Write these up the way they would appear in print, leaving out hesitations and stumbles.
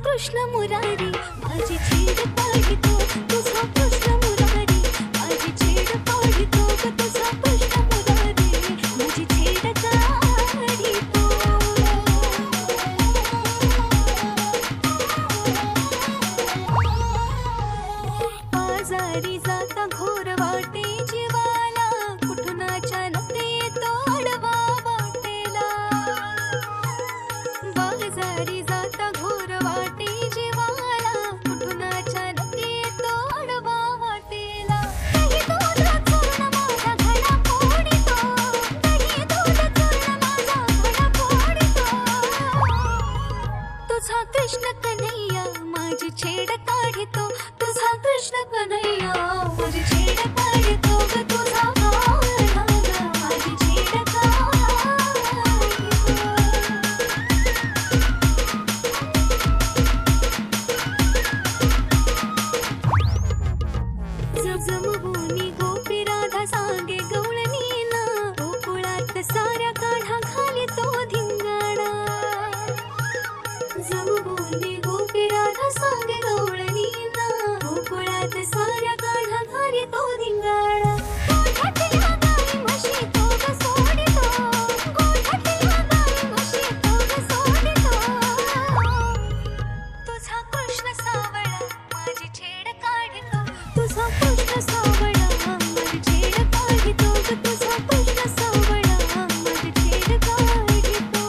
कृष्ण मुरारी माझी छेड पाडितो, तुझा कृष्ण मुरारी माझी छेड पाडितो, तुझा कृष्ण मुरारी माझी छेड काढितो. आजारी जाता घोर वाटे जीवाला, कुठून अचानक येतो आडवा वाटेला. बाजारी जाता घोर वाटे जीवाला, कुठून अचानक येतो आडवा वाटेला. दही दूध चूर्ण माझा घडा फोडितो, दही दूध चूर्ण माझा घडा फोडितो. तुझा कृष्ण कन्हैया माझी छेड काढितो, तुझा कृष्ण कन्हैया माझी छेड काढितो, तुझा कान्हा माझी छेड काढितो. जमवूनी गोपी राधा सांगे गवळणीना, गोकुळात साऱ्या काढा घालितो धिंगाणा. जमवूनी गोपी राधा सांगे गवळणीना, गोकुळात साऱ्या काढा घालितो धिंगाणा. गोठ्यातल्या गाई म्हशी तो ग सोडितो, गोठ्यातल्या गाई म्हशी तो ग सोडितो. तुझा कृष्ण सावळा माझी छेड काढितो, तुझा कृष्ण सावळा माझी छेड काढितो, तुझा कृष्ण सावळा माझी छेड काढितो.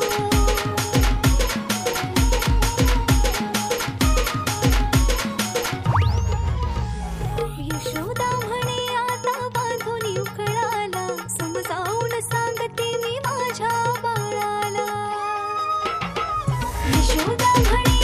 यशोदा म्हणे आता बांधून उकळाला, समजावून सांगते मी माझ्या बाळाला. यशोदा म्हणे